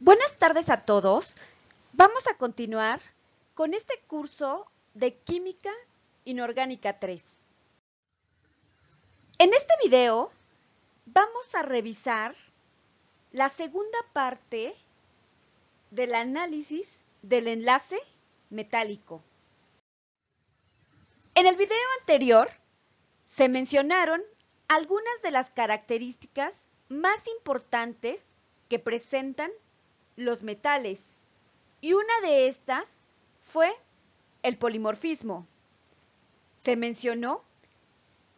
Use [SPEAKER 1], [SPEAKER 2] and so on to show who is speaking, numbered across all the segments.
[SPEAKER 1] Buenas tardes a todos. Vamos a continuar con este curso de Química Inorgánica 3. En este video vamos a revisar la segunda parte del análisis del enlace metálico. En el video anterior se mencionaron algunas de las características más importantes que presentan los metales, y una de estas fue el polimorfismo. Se mencionó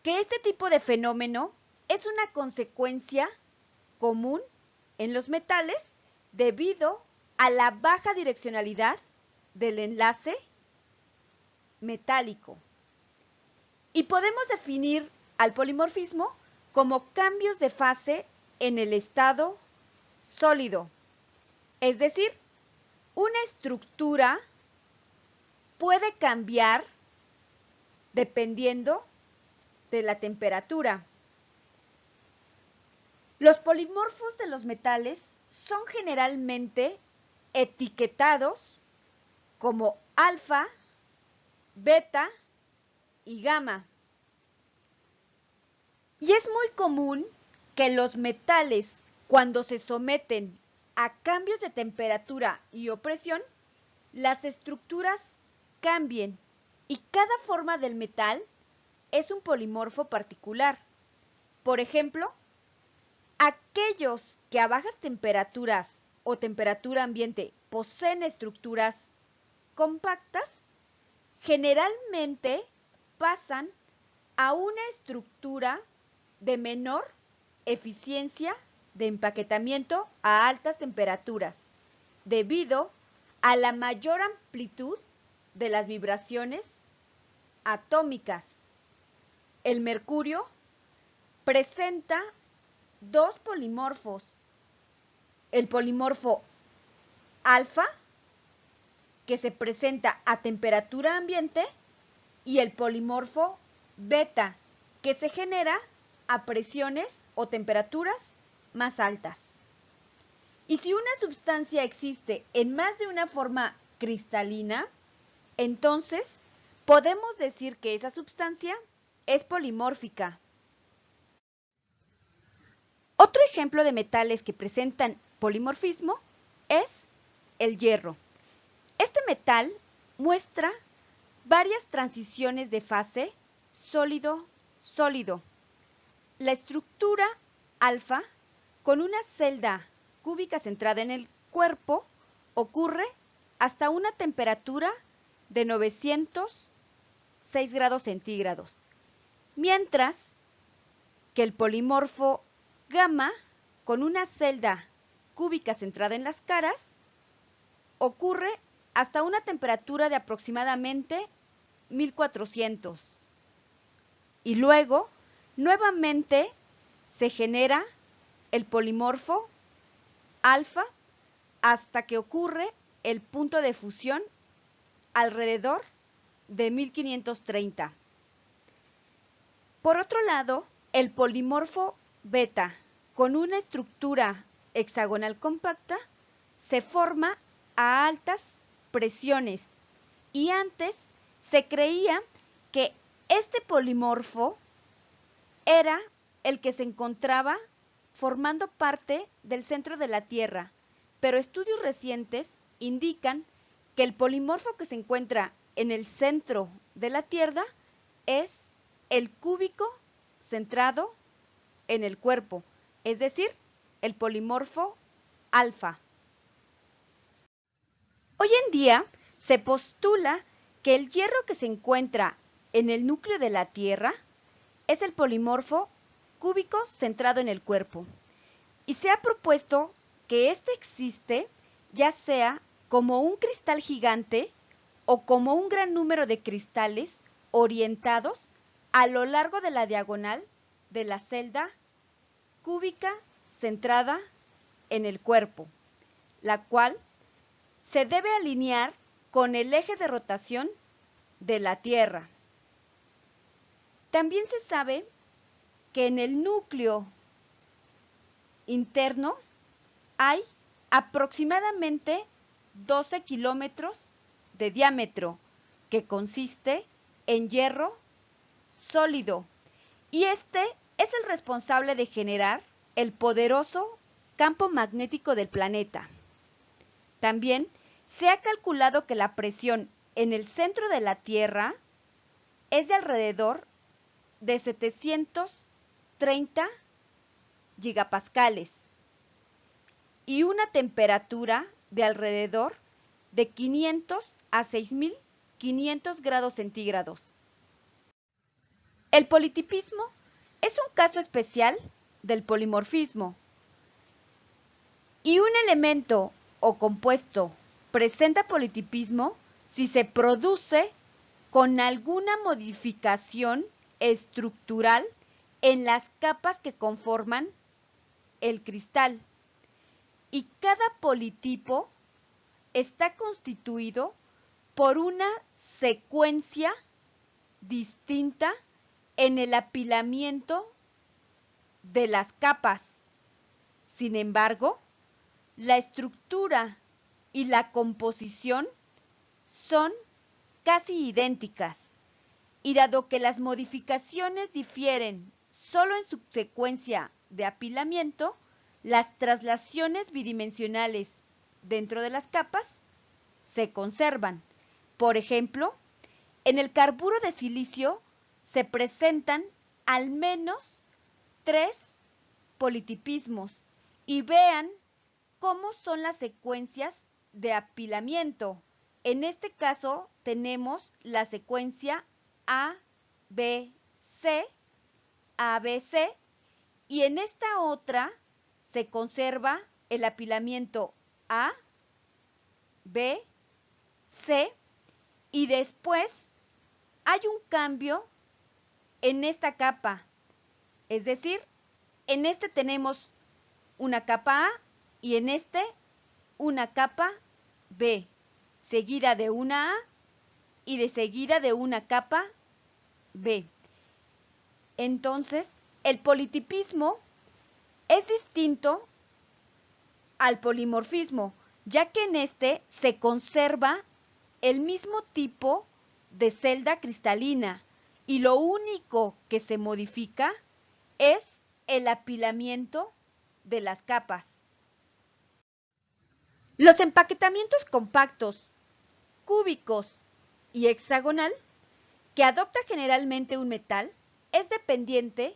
[SPEAKER 1] que este tipo de fenómeno es una consecuencia común en los metales debido a la baja direccionalidad del enlace metálico. Y podemos definir al polimorfismo como cambios de fase en el estado sólido. Es decir, una estructura puede cambiar dependiendo de la temperatura. Los polimorfos de los metales son generalmente etiquetados como alfa, beta y gamma. Y es muy común que los metales, cuando se someten a cambios de temperatura y o presión, las estructuras cambien y cada forma del metal es un polimorfo particular. Por ejemplo, aquellos que a bajas temperaturas o temperatura ambiente poseen estructuras compactas, generalmente pasan a una estructura de menor eficiencia de empaquetamiento a altas temperaturas, debido a la mayor amplitud de las vibraciones atómicas. El mercurio presenta dos polimorfos: el polimorfo alfa, que se presenta a temperatura ambiente, y el polimorfo beta, que se genera a presiones o temperaturas más altas. Y si una sustancia existe en más de una forma cristalina, entonces podemos decir que esa sustancia es polimórfica. Otro ejemplo de metales que presentan polimorfismo es el hierro. Este metal muestra varias transiciones de fase sólido-sólido. La estructura alfa, con una celda cúbica centrada en el cuerpo, ocurre hasta una temperatura de 906 grados centígrados, mientras que el polimorfo gamma, con una celda cúbica centrada en las caras, ocurre hasta una temperatura de aproximadamente 1400. Y luego, nuevamente, se genera el polimorfo alfa hasta que ocurre el punto de fusión alrededor de 1530. Por otro lado, el polimorfo beta, con una estructura hexagonal compacta, se forma a altas presiones, y antes se creía que este polimorfo era el que se encontraba formando parte del centro de la Tierra, pero estudios recientes indican que el polimorfo que se encuentra en el centro de la Tierra es el cúbico centrado en el cuerpo, es decir, el polimorfo alfa. Hoy en día se postula que el hierro que se encuentra en el núcleo de la Tierra es el polimorfo cúbico centrado en el cuerpo, y se ha propuesto que este existe ya sea como un cristal gigante o como un gran número de cristales orientados a lo largo de la diagonal de la celda cúbica centrada en el cuerpo, la cual se debe alinear con el eje de rotación de la Tierra. También se sabe que en el núcleo interno hay aproximadamente 12 kilómetros de diámetro, que consiste en hierro sólido, y este es el responsable de generar el poderoso campo magnético del planeta. También se ha calculado que la presión en el centro de la Tierra es de alrededor de 730 gigapascales y una temperatura de alrededor de 500 a 6500 grados centígrados. El politipismo es un caso especial del polimorfismo, y un elemento o compuesto presenta politipismo si se produce con alguna modificación estructural en las capas que conforman el cristal, y cada politipo está constituido por una secuencia distinta en el apilamiento de las capas. Sin embargo, la estructura y la composición son casi idénticas, y dado que las modificaciones difieren solo en su secuencia de apilamiento, las traslaciones bidimensionales dentro de las capas se conservan. Por ejemplo, en el carburo de silicio se presentan al menos 3 politipismos, y vean cómo son las secuencias de apilamiento. En este caso tenemos la secuencia A, B, C, A, B, C, y en esta otra se conserva el apilamiento A, B, C, y después hay un cambio en esta capa. Es decir, en este tenemos una capa A y en este una capa B, seguida de una A y de seguida de una capa B. Entonces, el politipismo es distinto al polimorfismo, ya que en este se conserva el mismo tipo de celda cristalina, y lo único que se modifica es el apilamiento de las capas. Los empaquetamientos compactos, cúbicos y hexagonal que adopta generalmente un metal es dependiente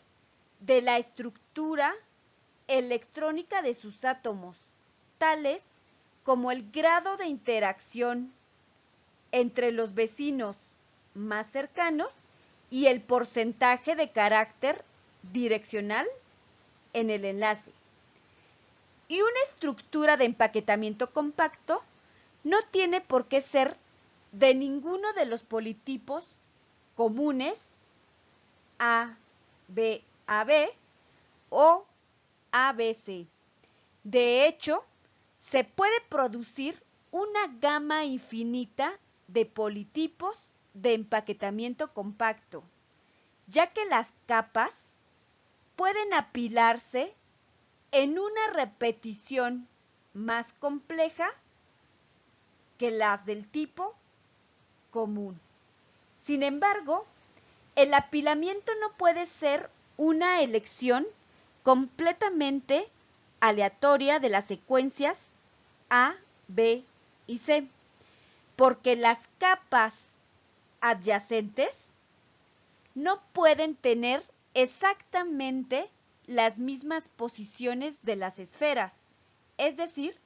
[SPEAKER 1] de la estructura electrónica de sus átomos, tales como el grado de interacción entre los vecinos más cercanos y el porcentaje de carácter direccional en el enlace. Y una estructura de empaquetamiento compacto no tiene por qué ser de ninguno de los politipos comunes A, B, AB o ABC. De hecho, se puede producir una gama infinita de politipos de empaquetamiento compacto, ya que las capas pueden apilarse en una repetición más compleja que las del tipo común. Sin embargo, el apilamiento no puede ser una elección completamente aleatoria de las secuencias A, B y C, porque las capas adyacentes no pueden tener exactamente las mismas posiciones de las esferas. Es decir,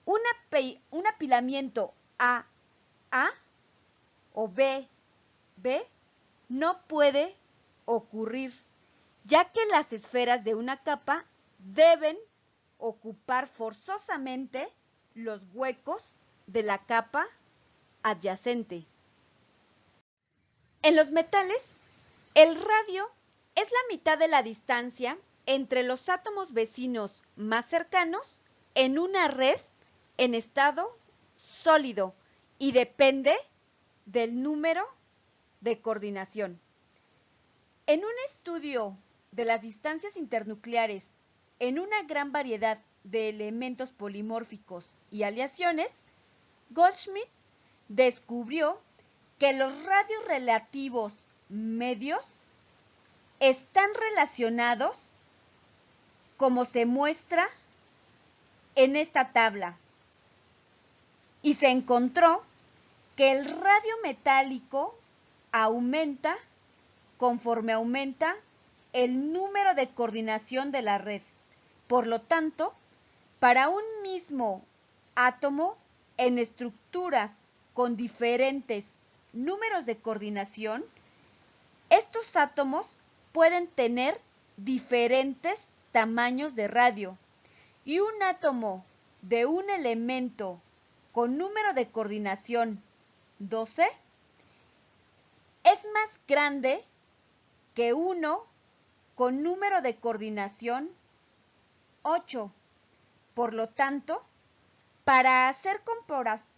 [SPEAKER 1] un apilamiento A, A o B, B no puede ocurrir, ya que las esferas de una capa deben ocupar forzosamente los huecos de la capa adyacente. En los metales, el radio es la mitad de la distancia entre los átomos vecinos más cercanos en una red en estado sólido y depende del número de coordinación. En un estudio de las distancias internucleares en una gran variedad de elementos polimórficos y aleaciones, Goldschmidt descubrió que los radios relativos medios están relacionados como se muestra en esta tabla y se encontró que el radio metálico aumenta conforme aumenta el número de coordinación de la red. Por lo tanto, para un mismo átomo en estructuras con diferentes números de coordinación, estos átomos pueden tener diferentes tamaños de radio y un átomo de un elemento con número de coordinación 12 es más grande que uno con número de coordinación 8. Por lo tanto, para hacer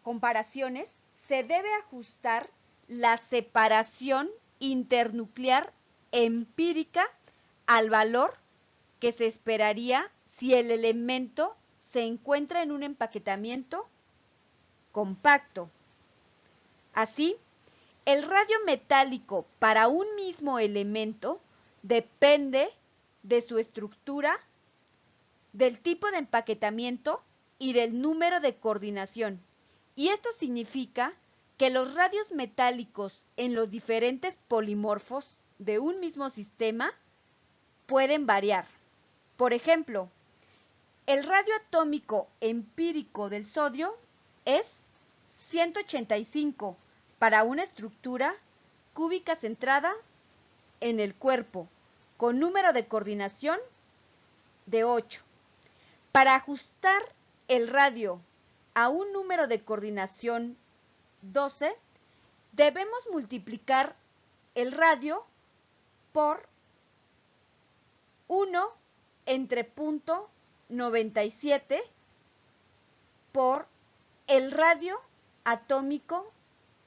[SPEAKER 1] comparaciones se debe ajustar la separación internuclear empírica al valor que se esperaría si el elemento se encuentra en un empaquetamiento compacto. Así, el radio metálico para un mismo elemento depende de su estructura, del tipo de empaquetamiento y del número de coordinación. Y esto significa que los radios metálicos en los diferentes polimorfos de un mismo sistema pueden variar. Por ejemplo, el radio atómico empírico del sodio es 185 para una estructura cúbica centrada en el cuerpo, con número de coordinación de 8. Para ajustar el radio a un número de coordinación 12, debemos multiplicar el radio por 1 entre punto 97 por el radio atómico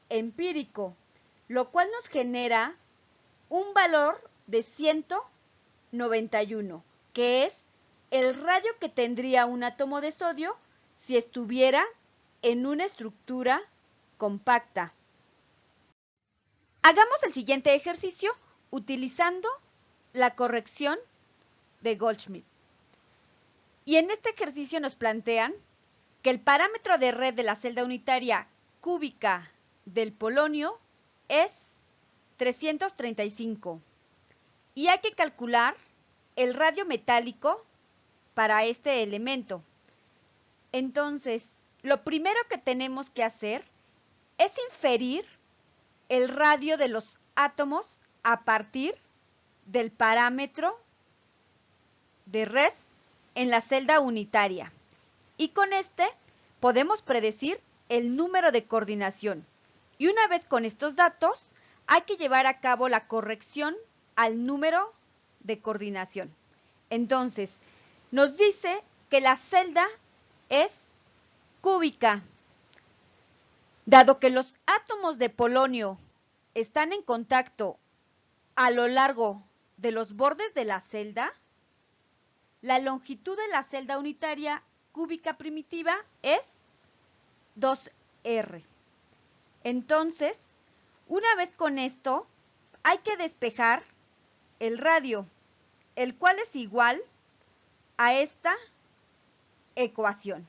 [SPEAKER 1] empírico, lo cual nos genera un valor de 191, que es el radio que tendría un átomo de sodio si estuviera en una estructura compacta. Hagamos el siguiente ejercicio utilizando la corrección de Goldschmidt. Y en este ejercicio nos plantean que el parámetro de red de la celda unitaria cúbica del polonio es 335 y hay que calcular el radio metálico para este elemento. Entonces, lo primero que tenemos que hacer es inferir el radio de los átomos a partir del parámetro de red en la celda unitaria. Y con este podemos predecir el número de coordinación. Y una vez con estos datos, hay que llevar a cabo la corrección al número de coordinación. Entonces, nos dice que la celda es cúbica. Dado que los átomos de polonio están en contacto a lo largo de los bordes de la celda, la longitud de la celda unitaria cúbica primitiva es 2R. Entonces, una vez con esto, hay que despejar el radio, el cual es igual a esta ecuación.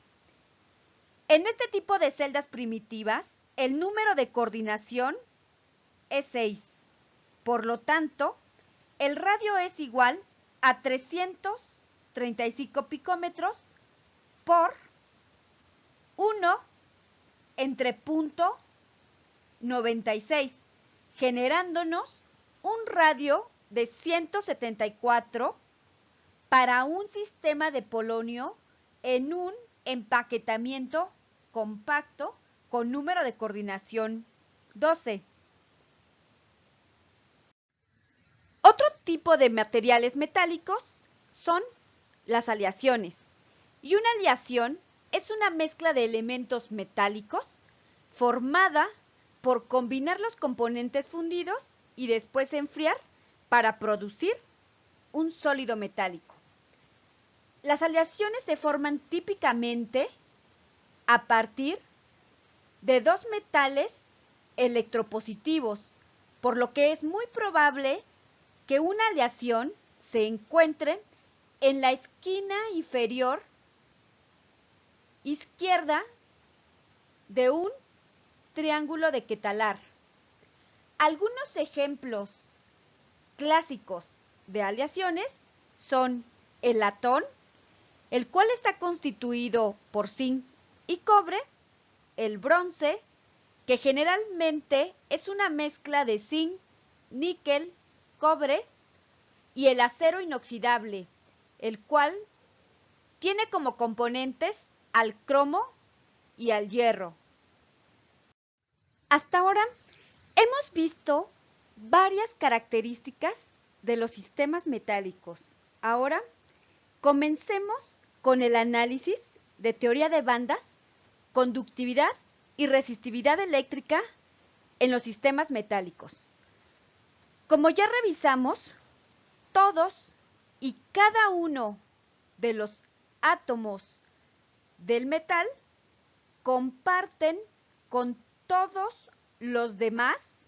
[SPEAKER 1] En este tipo de celdas primitivas, el número de coordinación es 6. Por lo tanto, el radio es igual a 335 picómetros por 1 entre punto 96, generándonos un radio de 174 para un sistema de polonio en un empaquetamiento compacto con número de coordinación 12. Otro tipo de materiales metálicos son las aleaciones. Y una aleación es una mezcla de elementos metálicos formada por combinar los componentes fundidos y después enfriar para producir un sólido metálico. Las aleaciones se forman típicamente a partir de dos metales electropositivos, por lo que es muy probable que una aleación se encuentre en la esquina inferior izquierda de un triángulo de Ketalar. Algunos ejemplos clásicos de aleaciones son el latón, el cual está constituido por zinc y cobre, el bronce, que generalmente es una mezcla de zinc, níquel, cobre, y el acero inoxidable, el cual tiene como componentes al cromo y al hierro. Hasta ahora hemos visto varias características de los sistemas metálicos. Ahora comencemos con el análisis de teoría de bandas, conductividad y resistividad eléctrica en los sistemas metálicos. Como ya revisamos, todos y cada uno de los átomos del metal comparten con todos los demás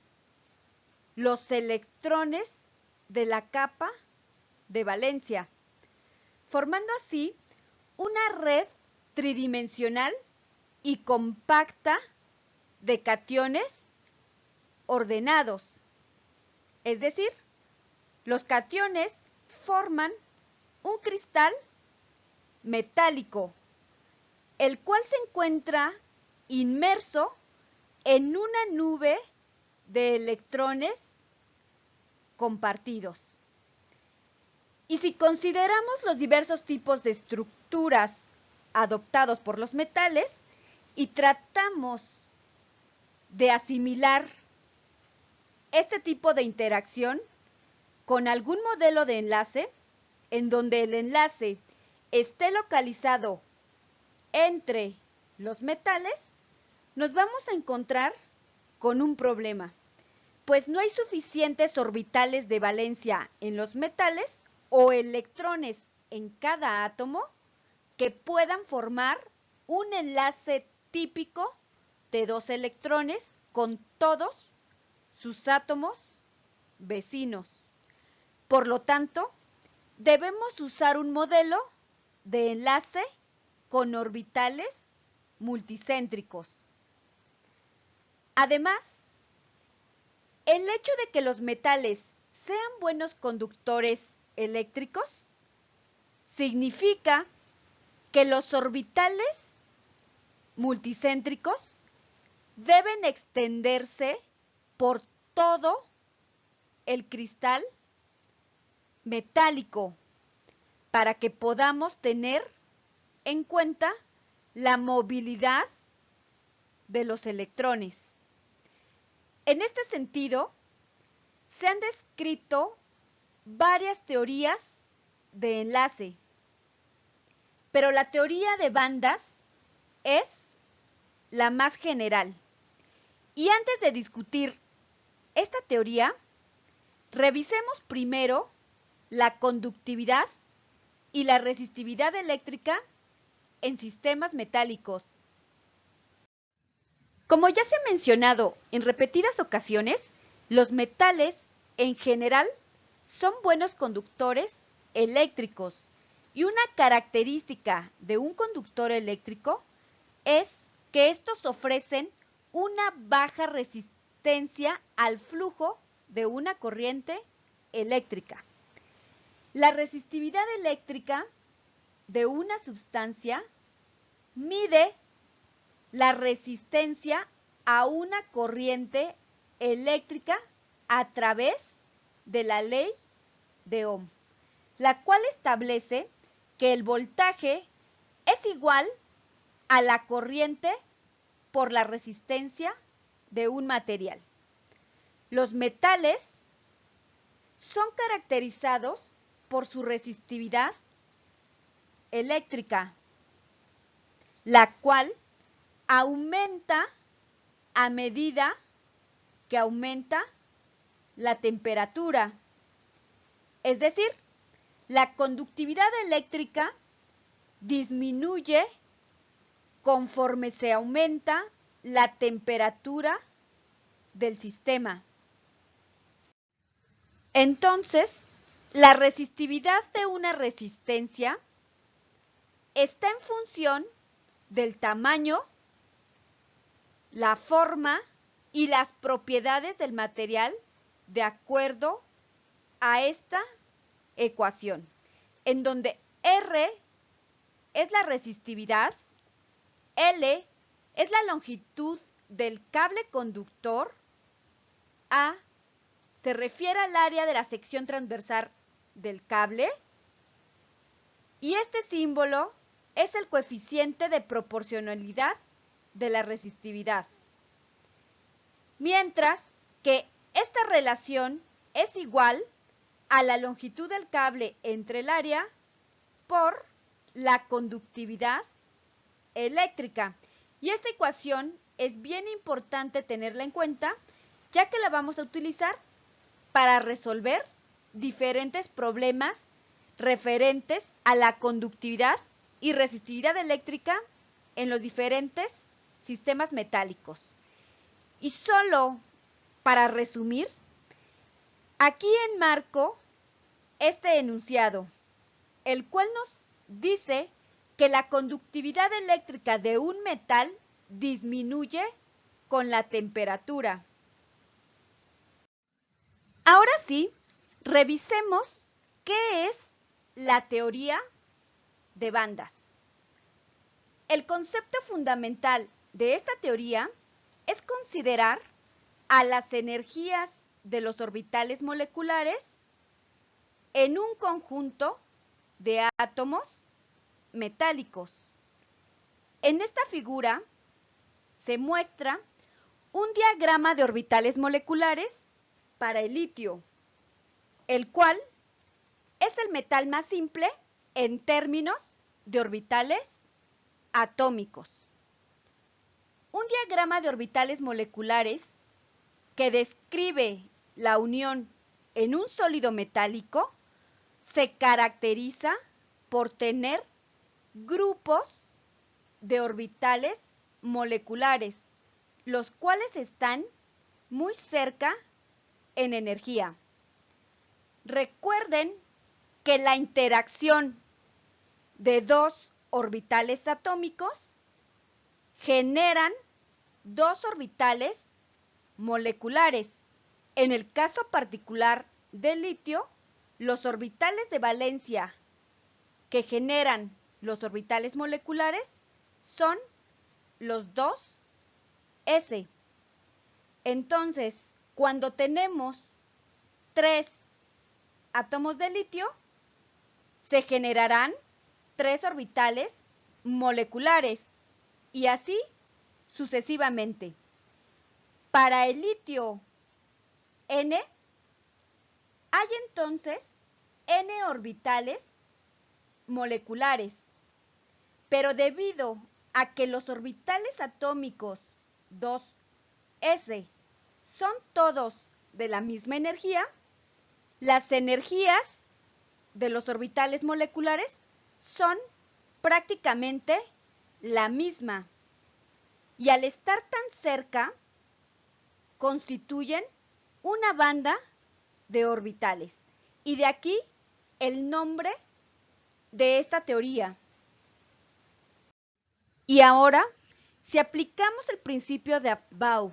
[SPEAKER 1] los electrones de la capa de valencia, formando así una red tridimensional y compacta de cationes ordenados. Es decir, los cationes forman un cristal metálico, el cual se encuentra inmerso en una nube de electrones compartidos. Y si consideramos los diversos tipos de estructuras adoptados por los metales y tratamos de asimilar este tipo de interacción con algún modelo de enlace, en donde el enlace esté localizado entre los metales, nos vamos a encontrar con un problema, pues no hay suficientes orbitales de valencia en los metales o electrones en cada átomo que puedan formar un enlace típico de dos electrones con todos sus átomos vecinos. Por lo tanto, debemos usar un modelo de enlace con orbitales multicéntricos. Además, el hecho de que los metales sean buenos conductores eléctricos significa que los orbitales multicéntricos deben extenderse por todo el cristal metálico para que podamos tener en cuenta la movilidad de los electrones. En este sentido, se han descrito varias teorías de enlace, pero la teoría de bandas es la más general. Y antes de discutir esta teoría, revisemos primero la conductividad y la resistividad eléctrica en sistemas metálicos. Como ya se ha mencionado en repetidas ocasiones, los metales en general son buenos conductores eléctricos y una característica de un conductor eléctrico es que estos ofrecen una baja resistencia al flujo de una corriente eléctrica. La resistividad eléctrica de una sustancia mide la resistencia a una corriente eléctrica a través de la ley de Ohm, la cual establece que el voltaje es igual a la corriente por la resistencia de un material. Los metales son caracterizados por su resistividad eléctrica, la cual aumenta a medida que aumenta la temperatura. Es decir, la conductividad eléctrica disminuye conforme se aumenta la temperatura del sistema. Entonces, la resistividad de una resistencia está en función del tamaño, la forma y las propiedades del material de acuerdo a esta ecuación, en donde R es la resistividad, L es la longitud del cable conductor, A se refiere al área de la sección transversal del cable y este símbolo es el coeficiente de proporcionalidad de la resistividad. Mientras que esta relación es igual a la longitud del cable entre el área por la conductividad eléctrica. Y esta ecuación es bien importante tenerla en cuenta, ya que la vamos a utilizar para resolver diferentes problemas referentes a la conductividad y resistividad eléctrica en los diferentes sistemas metálicos. Y solo para resumir, aquí enmarco este enunciado, el cual nos dice que la conductividad eléctrica de un metal disminuye con la temperatura. Ahora sí, revisemos qué es la teoría de bandas. El concepto fundamental de esta teoría es considerar a las energías de los orbitales moleculares en un conjunto de átomos metálicos. En esta figura se muestra un diagrama de orbitales moleculares para el litio, el cual es el metal más simple en términos de orbitales atómicos. Un diagrama de orbitales moleculares que describe la unión en un sólido metálico se caracteriza por tener grupos de orbitales moleculares, los cuales están muy cerca en energía. Recuerden que la interacción de dos orbitales atómicos generan dos orbitales moleculares. En el caso particular del litio, los orbitales de valencia que generan los orbitales moleculares son los dos S. Entonces, cuando tenemos 3 átomos de litio, se generarán 3 orbitales moleculares y así sucesivamente. Para el litio N, hay entonces N orbitales moleculares, pero debido a que los orbitales atómicos 2s son todos de la misma energía, las energías de los orbitales moleculares son prácticamente la misma y al estar tan cerca constituyen una banda de orbitales. Y de aquí el nombre de esta teoría. Y ahora, si aplicamos el principio de Aufbau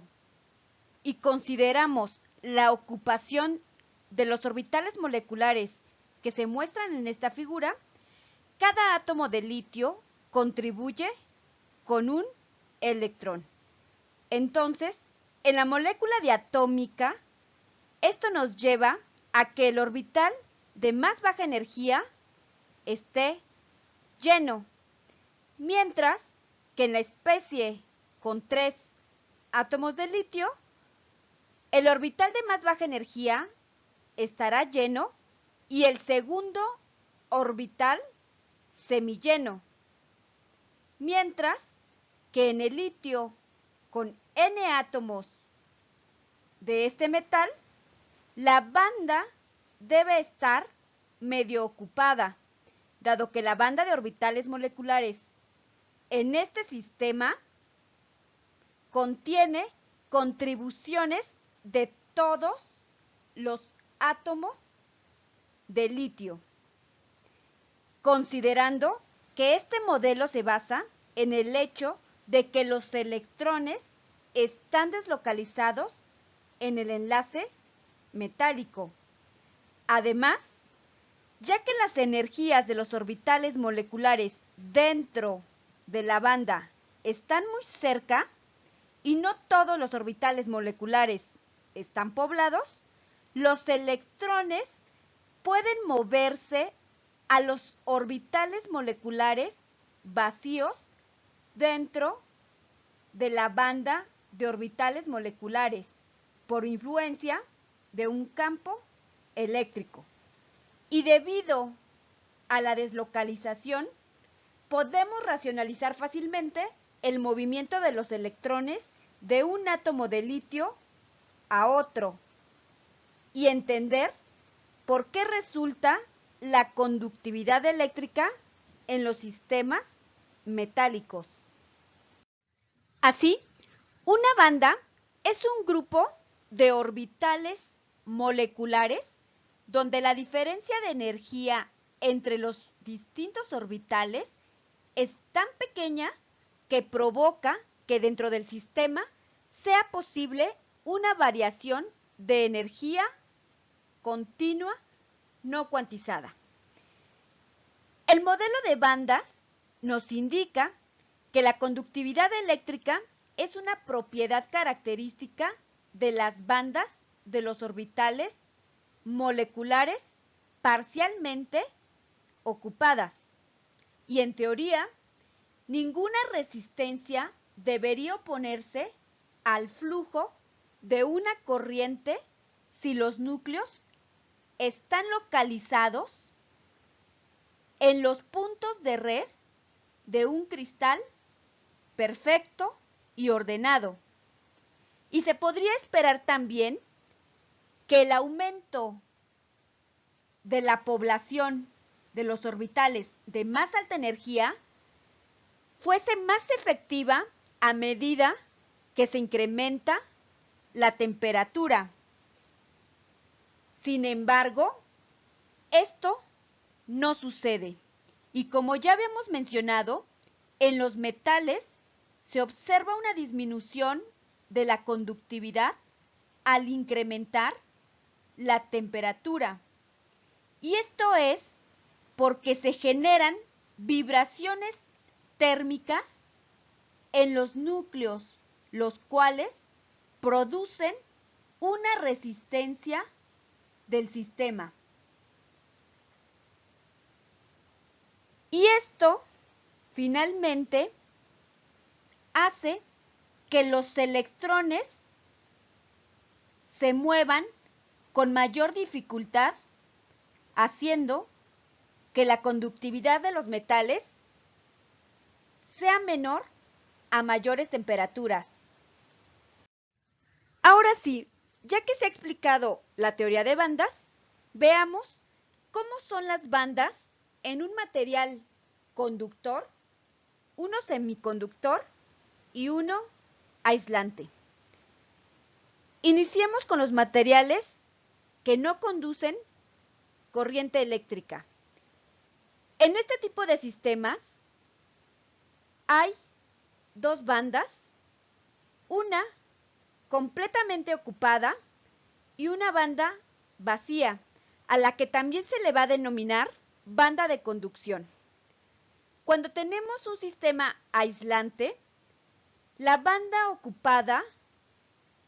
[SPEAKER 1] y consideramos la ocupación de los orbitales moleculares que se muestran en esta figura, cada átomo de litio contribuye con un electrón. Entonces, en la molécula diatómica, esto nos lleva a que el orbital de más baja energía esté lleno, mientras que en la especie con 3 átomos de litio, el orbital de más baja energía estará lleno y el segundo orbital semilleno, mientras que en el litio con N átomos de este metal, la banda debe estar medio ocupada dado que la banda de orbitales moleculares en este sistema contiene contribuciones de todos los átomos de litio, considerando que este modelo se basa en el hecho de que los electrones están deslocalizados en el enlace metálico. Además, ya que las energías de los orbitales moleculares dentro de la banda están muy cerca y no todos los orbitales moleculares están poblados, los electrones pueden moverse a los orbitales moleculares vacíos dentro de la banda de orbitales moleculares por influencia de un campo eléctrico. Y debido a la deslocalización, podemos racionalizar fácilmente el movimiento de los electrones de un átomo de litio a otro y entender por qué resulta la conductividad eléctrica en los sistemas metálicos. Así, una banda es un grupo de orbitales moleculares donde la diferencia de energía entre los distintos orbitales es tan pequeña que provoca que dentro del sistema sea posible una variación de energía continua no cuantizada. El modelo de bandas nos indica que la conductividad eléctrica es una propiedad característica de las bandas de los orbitales moleculares parcialmente ocupadas y en teoría ninguna resistencia debería oponerse al flujo de una corriente si los núcleos están localizados en los puntos de red de un cristal perfecto y ordenado. Y se podría esperar también que el aumento de la población de los orbitales de más alta energía fuese más efectiva a medida que se incrementa la temperatura. Sin embargo, esto no sucede. Y como ya habíamos mencionado, en los metales se observa una disminución de la conductividad al incrementar la temperatura. Y esto es porque se generan vibraciones térmicas en los núcleos, los cuales producen una resistencia del sistema. Y esto, finalmente, hace que los electrones se muevan con mayor dificultad, haciendo que la conductividad de los metales sea menor a mayores temperaturas. Ahora sí, ya que se ha explicado la teoría de bandas, veamos cómo son las bandas en un material conductor, uno semiconductor y uno aislante. Iniciemos con los materiales que no conducen corriente eléctrica. En este tipo de sistemas hay dos bandas, una completamente ocupada y una banda vacía, a la que también se le va a denominar banda de conducción. Cuando tenemos un sistema aislante, la banda ocupada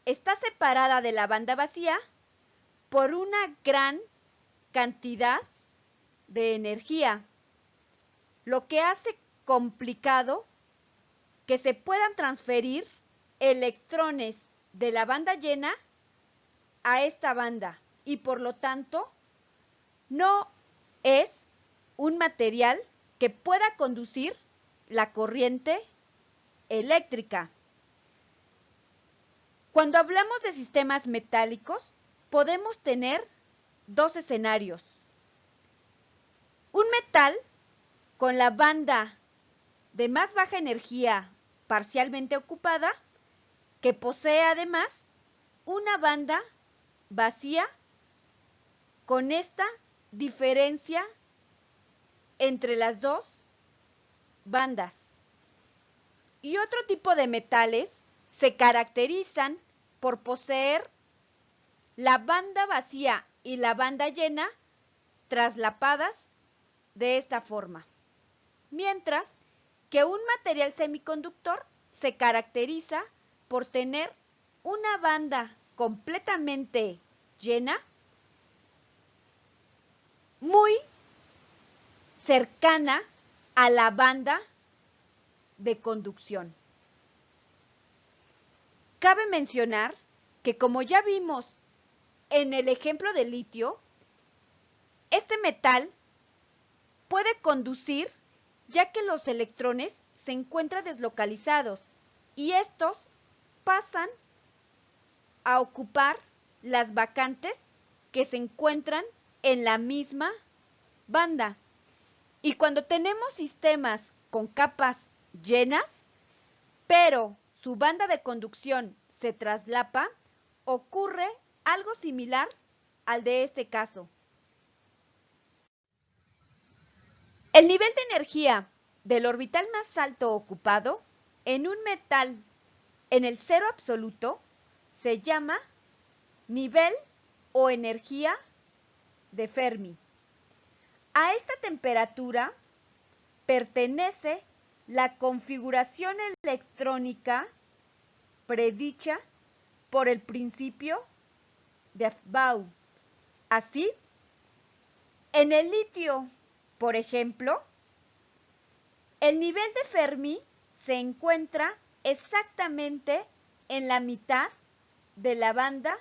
[SPEAKER 1] está separada de la banda vacía por una gran cantidad de energía, lo que hace complicado que se puedan transferir electrones de la banda llena a esta banda y por lo tanto no es un material que pueda conducir la corriente eléctrica. Cuando hablamos de sistemas metálicos, podemos tener dos escenarios. Un metal con la banda de más baja energía parcialmente ocupada, que posee además una banda vacía con esta diferencia entre las dos bandas. Y otro tipo de metales se caracterizan por poseer la banda vacía y la banda llena traslapadas de esta forma. Mientras que un material semiconductor se caracteriza por tener una banda completamente llena, muy cercana a la banda de conducción. Cabe mencionar que, como ya vimos en el ejemplo del litio, este metal puede conducir ya que los electrones se encuentran deslocalizados y estos pasan a ocupar las vacantes que se encuentran en la misma banda. Y cuando tenemos sistemas con capas llenas, pero su banda de conducción se traslapa, ocurre algo similar al de este caso. El nivel de energía del orbital más alto ocupado en un metal en el cero absoluto se llama nivel o energía de Fermi. A esta temperatura pertenece la configuración electrónica predicha por el principio de Aufbau. Así, en el litio, por ejemplo, el nivel de Fermi se encuentra exactamente en la mitad de la banda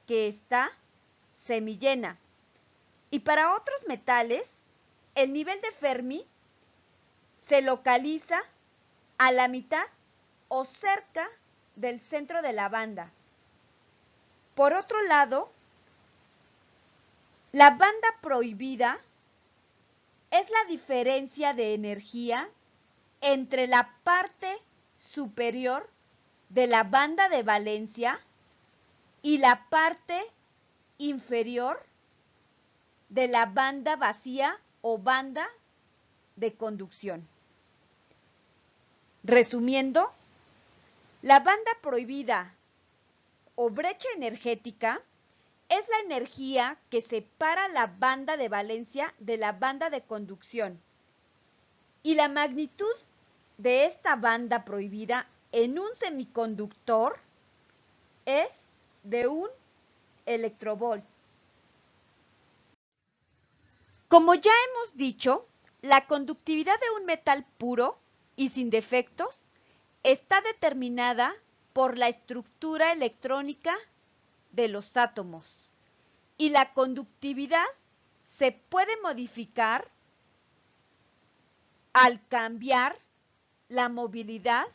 [SPEAKER 1] que está semillena. Y para otros metales, el nivel de Fermi se localiza a la mitad o cerca del centro de la banda. Por otro lado, la banda prohibida es la diferencia de energía entre la parte superior de la banda de valencia y la parte inferior de la banda vacía o banda de conducción. Resumiendo, la banda prohibida o brecha energética es la energía que separa la banda de valencia de la banda de conducción, y la magnitud de esta banda prohibida en un semiconductor es de 1 electrovolt. Como ya hemos dicho, la conductividad de un metal puro y sin defectos está determinada por la estructura electrónica de los átomos, y la conductividad se puede modificar al cambiar la movilidad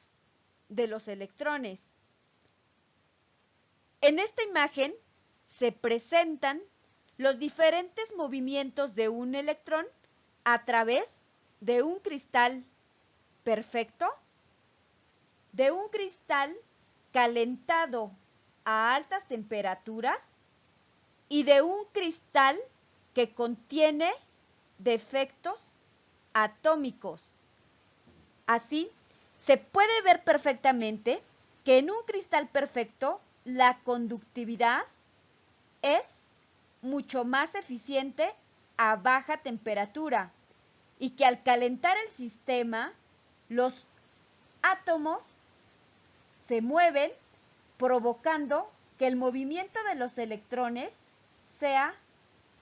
[SPEAKER 1] de los electrones. En esta imagen se presentan los diferentes movimientos de un electrón a través de un cristal perfecto, de un cristal calentado a altas temperaturas y de un cristal que contiene defectos atómicos. Así, se puede ver perfectamente que en un cristal perfecto la conductividad es mucho más eficiente a baja temperatura y que al calentar el sistema, los átomos se mueven, provocando que el movimiento de los electrones sea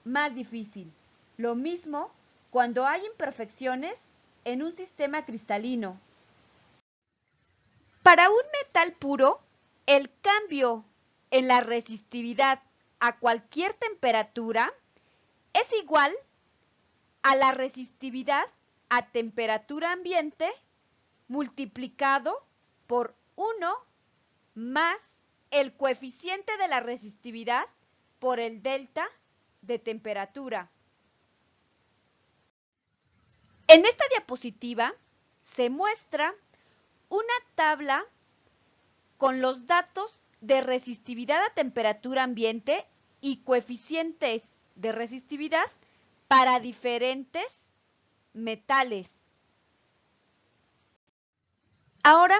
[SPEAKER 1] más difícil. Lo mismo cuando hay imperfecciones en un sistema cristalino. Para un metal puro, el cambio en la resistividad a cualquier temperatura es igual a la resistividad a temperatura ambiente multiplicado por 1 más el coeficiente de la resistividad por el delta de temperatura. En esta diapositiva se muestra una tabla con los datos de resistividad a temperatura ambiente y coeficientes de resistividad para diferentes metales. Ahora,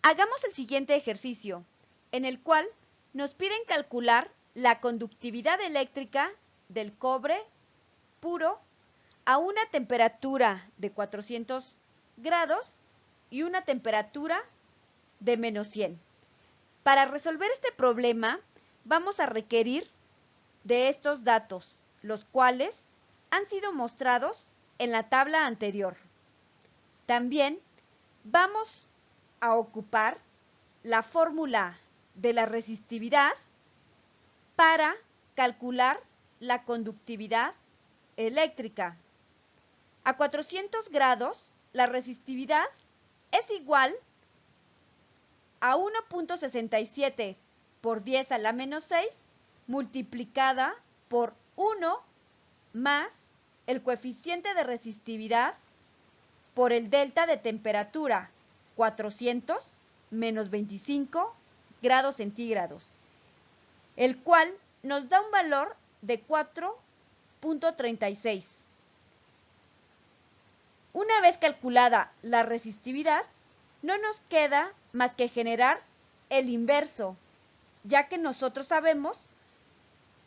[SPEAKER 1] hagamos el siguiente ejercicio, en el cual nos piden calcular la conductividad eléctrica del cobre puro a una temperatura de 400 grados y una temperatura de menos 100. Para resolver este problema, vamos a requerir de estos datos, los cuales han sido mostrados en la tabla anterior. También vamos a ocupar la fórmula de la resistividad para calcular la conductividad eléctrica. A 400 grados, la resistividad es igual a 1.67 por 10 a la menos 6 multiplicada por 1 más el coeficiente de resistividad por el delta de temperatura, 400 menos 25 grados centígrados, el cual nos da un valor de 4.36. Una vez calculada la resistividad, no nos queda más que generar el inverso, ya que nosotros sabemos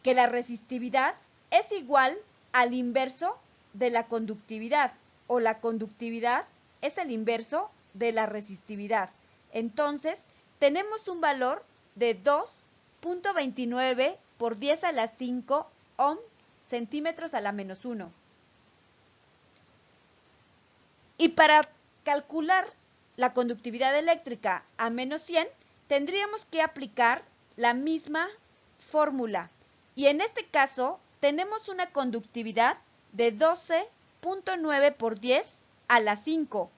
[SPEAKER 1] que la resistividad es igual al inverso de la conductividad, o la conductividad es el inverso de la resistividad. Entonces, tenemos un valor de 2.29 por 10 a la 5 ohm centímetros a la menos 1. Y para calcular la conductividad eléctrica a menos 100, tendríamos que aplicar la misma fórmula. Y en este caso, tenemos una conductividad de 12.9 por 10 a la 5.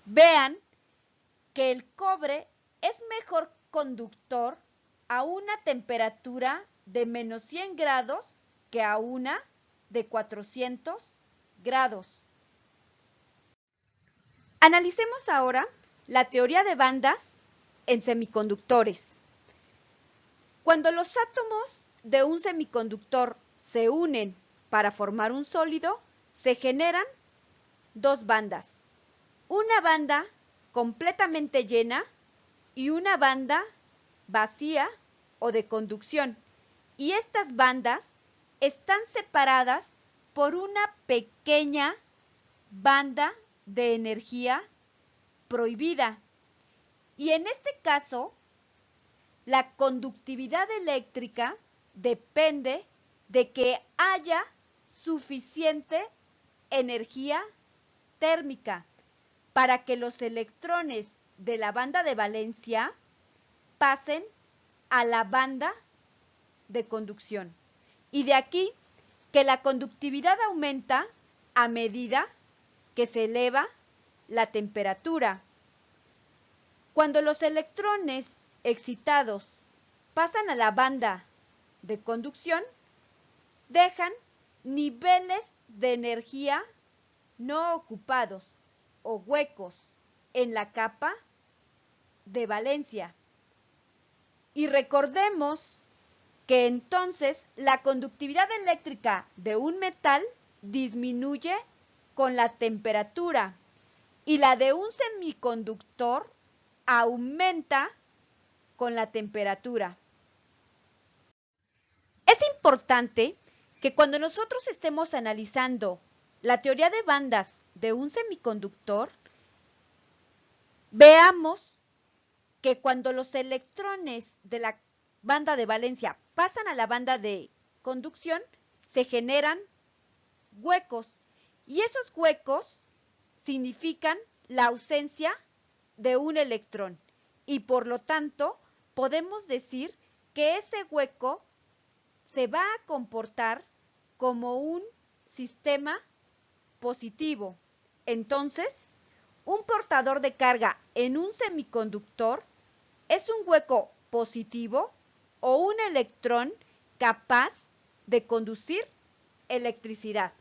[SPEAKER 1] Vean que el cobre es mejor conductor a una temperatura de menos 100 grados que a una de 400 grados. Analicemos ahora la teoría de bandas en semiconductores. Cuando los átomos de un semiconductor se unen para formar un sólido, se generan dos bandas. Una banda completamente llena y una banda vacía o de conducción. Y estas bandas están separadas por una pequeña banda de energía prohibida. Y en este caso, la conductividad eléctrica depende de que haya suficiente energía térmica para que los electrones de la banda de valencia pasen a la banda de conducción. Y de aquí que la conductividad aumenta a medida que se eleva la temperatura. Cuando los electrones excitados pasan a la banda de conducción, dejan niveles de energía no ocupados o huecos en la capa de valencia. Y recordemos que entonces la conductividad eléctrica de un metal disminuye con la temperatura y la de un semiconductor aumenta con la temperatura. Es importante que cuando nosotros estemos analizando la teoría de bandas de un semiconductor, veamos que cuando los electrones de la banda de valencia pasan a la banda de conducción, se generan huecos. Y esos huecos significan la ausencia de un electrón. Y por lo tanto, podemos decir que ese hueco se va a comportar como un sistema positivo. Entonces, un portador de carga en un semiconductor es un hueco positivo o un electrón capaz de conducir electricidad.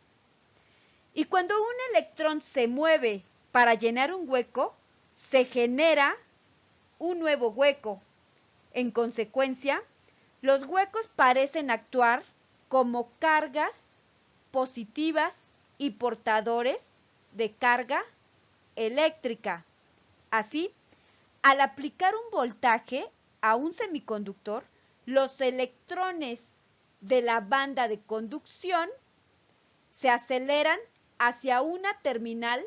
[SPEAKER 1] Y cuando un electrón se mueve para llenar un hueco, se genera un nuevo hueco. En consecuencia, los huecos parecen actuar como cargas positivas y portadores de carga eléctrica. Así, al aplicar un voltaje a un semiconductor, los electrones de la banda de conducción se aceleran hacia una terminal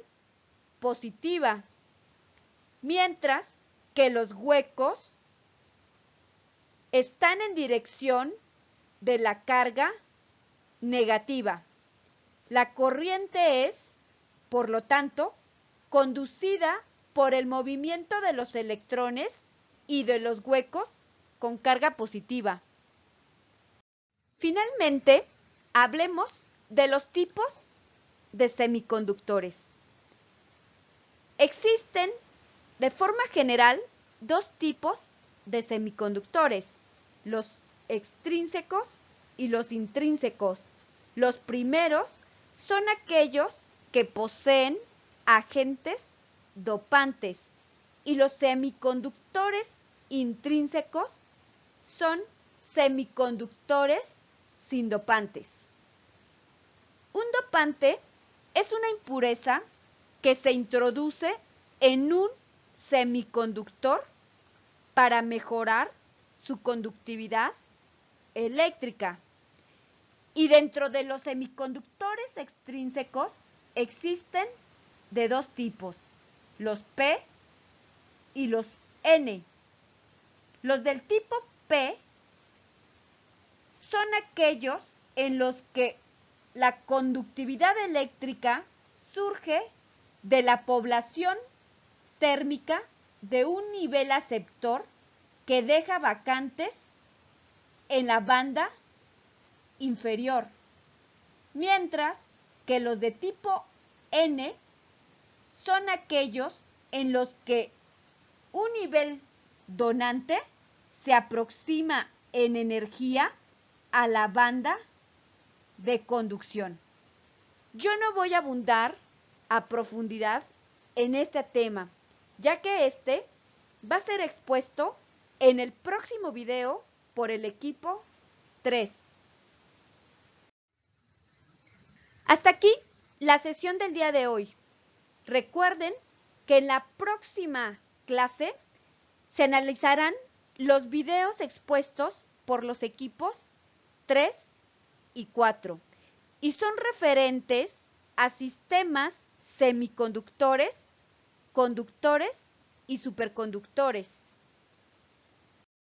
[SPEAKER 1] positiva, mientras que los huecos están en dirección de la carga negativa. La corriente es, por lo tanto, conducida por el movimiento de los electrones y de los huecos con carga positiva. Finalmente, hablemos de los tipos de semiconductores. Existen, de forma general, dos tipos de semiconductores, los extrínsecos y los intrínsecos. Los primeros son aquellos que poseen agentes dopantes y los semiconductores intrínsecos son semiconductores sin dopantes. Un dopante es una impureza que se introduce en un semiconductor para mejorar su conductividad eléctrica. Y dentro de los semiconductores extrínsecos existen de dos tipos, los P y los N. Los del tipo P son aquellos en los que la conductividad eléctrica surge de la población térmica de un nivel aceptor que deja vacantes en la banda inferior, mientras que los de tipo N son aquellos en los que un nivel donante se aproxima en energía a la banda de conducción. Yo no voy a abundar a profundidad en este tema, ya que este va a ser expuesto en el próximo video por el equipo 3. Hasta aquí la sesión del día de hoy. Recuerden que en la próxima clase se analizarán los videos expuestos por los equipos 3 y 4 y son referentes a sistemas semiconductores, conductores y superconductores.